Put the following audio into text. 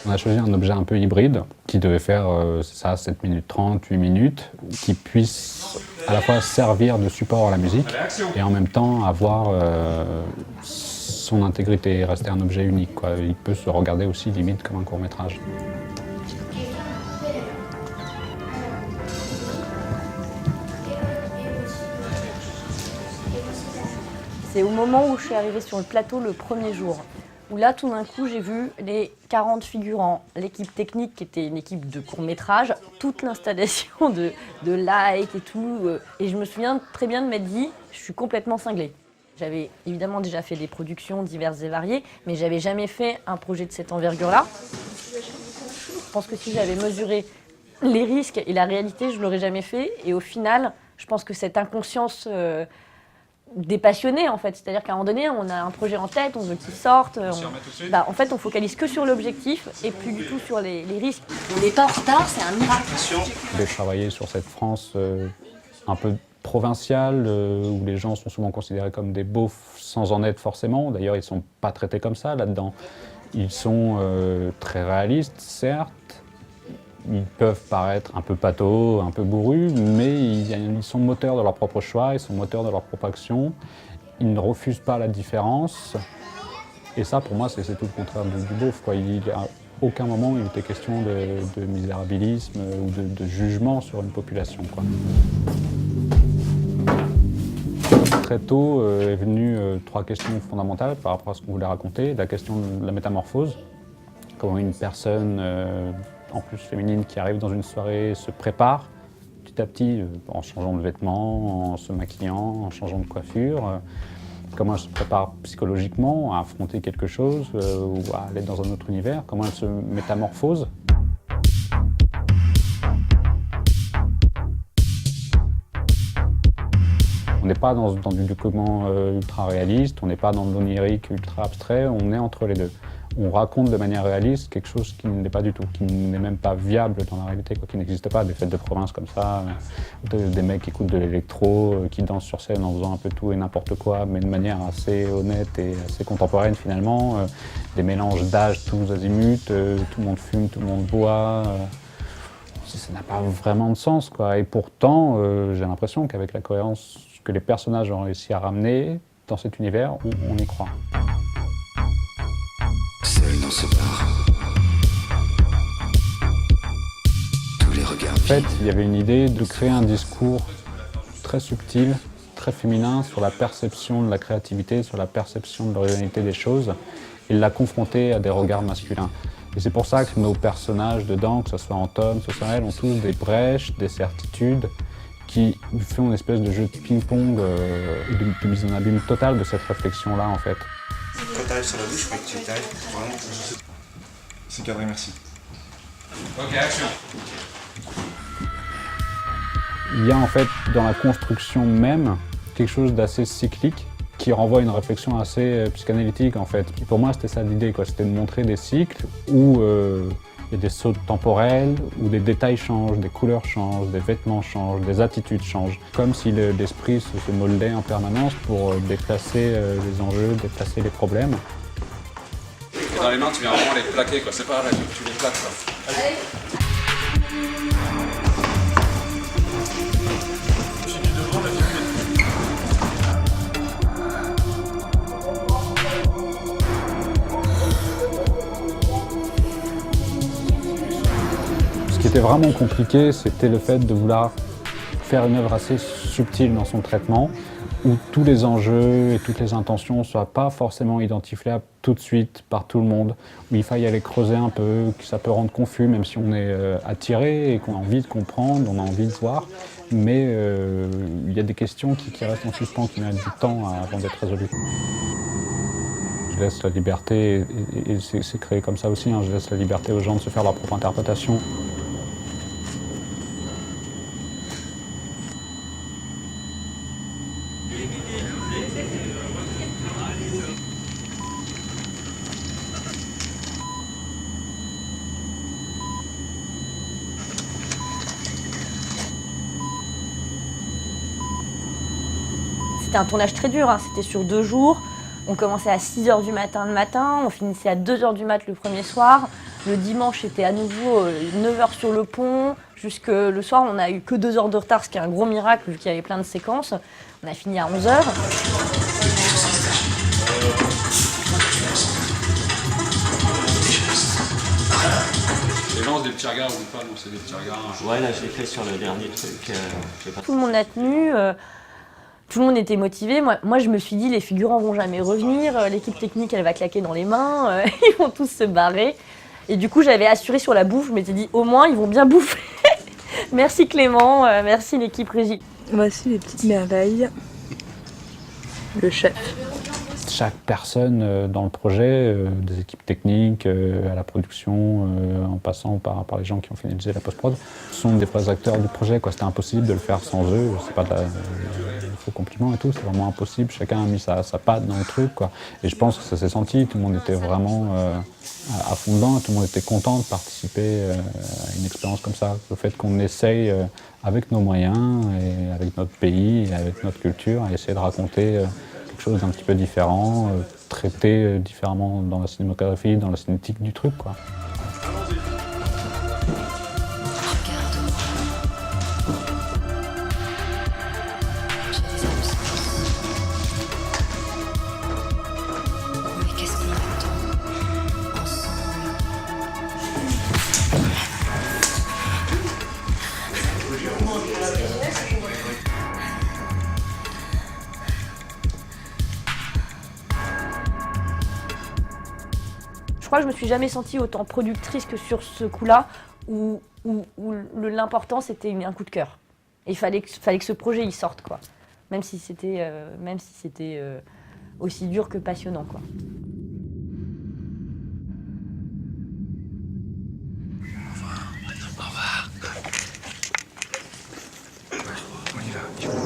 On a choisi un objet un peu hybride qui devait faire, c'est ça, 7 minutes 30, 8 minutes, qui puisse à la fois servir de support à la musique et en même temps avoir son intégrité, rester un objet unique, quoi. Il peut se regarder aussi limite comme un court-métrage. C'est au moment où je suis arrivée sur le plateau le premier jour, où là tout d'un coup j'ai vu les 40 figurants, l'équipe technique qui était une équipe de court-métrage, toute l'installation de lights et tout, et je me souviens très bien de m'être dit, je suis complètement cinglée. J'avais évidemment déjà fait des productions diverses et variées, mais j'avais jamais fait un projet de cette envergure-là. Je pense que si j'avais mesuré les risques et la réalité, je ne l'aurais jamais fait, et au final, je pense que cette inconscience des passionnés en fait, c'est-à-dire qu'à un moment donné on a un projet en tête, on veut qu'il sorte, en fait on focalise que sur l'objectif et plus du tout sur les risques. On n'est pas en retard, c'est un miracle. J'ai travaillé sur cette France un peu provinciale, où les gens sont souvent considérés comme des beaufs sans en être forcément, d'ailleurs ils ne sont pas traités comme ça là-dedans. Ils sont très réalistes, certes, ils peuvent paraître un peu pâteaux, un peu bourrus, mais ils sont moteurs de leur propre choix, ils sont moteurs de leur propre action. Ils ne refusent pas la différence. Et ça, pour moi, c'est tout le contraire du beauf, quoi. À aucun moment il était question de misérabilisme ou de jugement sur une population, quoi. Très tôt est venue 3 questions fondamentales par rapport à ce qu'on voulait raconter. La question de la métamorphose, comment une personne en plus féminine qui arrive dans une soirée se prépare petit à petit en changeant de vêtements, en se maquillant, en changeant de coiffure. Comment elle se prépare psychologiquement à affronter quelque chose ou à aller dans un autre univers. Comment elle se métamorphose. On n'est pas dans du document ultra réaliste, on n'est pas dans de l'onirique ultra abstrait, on est entre les deux. On raconte de manière réaliste quelque chose qui ne l'est pas du tout, qui n'est même pas viable dans la réalité, quoi, qui n'existe pas, des fêtes de province comme ça, des mecs qui écoutent de l'électro, qui dansent sur scène en faisant un peu tout et n'importe quoi, mais de manière assez honnête et assez contemporaine finalement, des mélanges d'âge tous azimuts, tout le monde fume, tout le monde boit, ça n'a pas vraiment de sens, quoi. Et pourtant, j'ai l'impression qu'avec la cohérence que les personnages ont réussi à ramener dans cet univers, on y croit. Seul dans ce bar, tous les regards. En fait, il y avait une idée de créer un discours très subtil, très féminin sur la perception de la créativité, sur la perception de l'originalité des choses, et la confronter à des regards masculins. Et c'est pour ça que nos personnages dedans, que ce soit Anton, que ce soit elle, ont tous des brèches, des certitudes, qui font une espèce de jeu de ping-pong, de mise en abîme totale de cette réflexion-là, en fait. Quand t'arrives sur la douche, je crois que tu t'arrives vraiment. C'est cadré, merci. Ok, action. Il y a en fait dans la construction même quelque chose d'assez cyclique qui renvoie à une réflexion assez psychanalytique en fait. Et pour moi c'était ça l'idée, quoi. C'était de montrer des cycles où il y a des sauts temporels, où des détails changent, des couleurs changent, des vêtements changent, des attitudes changent. Comme si l'esprit se moldait en permanence pour déplacer les enjeux, déplacer les problèmes. Et dans les mains, tu viens vraiment les plaquer, quoi. C'est pas là, tu les plaques, quoi. Allez. Ce qui était vraiment compliqué, c'était le fait de vouloir faire une œuvre assez subtile dans son traitement, où tous les enjeux et toutes les intentions ne soient pas forcément identifiables tout de suite par tout le monde, où il faille aller creuser un peu, que ça peut rendre confus, même si on est attiré et qu'on a envie de comprendre, on a envie de voir, mais il y a des questions qui restent en suspens, qui mettent du temps avant d'être résolues. Je laisse la liberté, et c'est créé comme ça aussi, hein, je laisse la liberté aux gens de se faire leur propre interprétation. C'était un tournage très dur, hein. C'était sur 2 jours. On commençait à 6h du matin le matin, on finissait à 2h du mat le premier soir. Le dimanche, c'était à nouveau 9h sur le pont. Jusque le soir, on n'a eu que 2 heures de retard, ce qui est un gros miracle vu qu'il y avait plein de séquences. On a fini à 11h. Les lances des petits regards ou pas, donc c'est des petits regards. Ouais, là, je l'ai fait sur le dernier truc. Je sais pas. Tout le monde a tenu. Tout le monde était motivé. Moi, je me suis dit, les figurants vont jamais revenir. L'équipe technique, elle va claquer dans les mains. Ils vont tous se barrer. Et du coup, j'avais assuré sur la bouffe. Je m'étais dit, au moins, ils vont bien bouffer. Merci Clément, merci l'équipe régie. Voici les petites merveilles. Le chef. Chaque personne dans le projet, des équipes techniques, à la production, en passant par les gens qui ont finalisé la post-prod, sont des vrais acteurs du projet, quoi. C'était impossible de le faire sans eux. C'est pas faux compliment et tout, c'est vraiment impossible. Chacun a mis sa patte dans le truc, quoi. Et je pense que ça s'est senti. Tout le monde était vraiment à fond dedans. Tout le monde était content de participer à une expérience comme ça. Le fait qu'on essaye avec nos moyens et avec notre pays et avec notre culture, à essayer de raconter quelque chose d'un petit peu différent, traité différemment dans la cinématographie, dans la cinétique du truc, quoi. Mais qu'est-ce qu'on attend ensemble? Je crois que je me suis jamais sentie autant productrice que sur ce coup-là, où l'important c'était un coup de cœur. Et il fallait que ce projet il sorte, quoi. Même si c'était aussi dur que passionnant, quoi. On y va.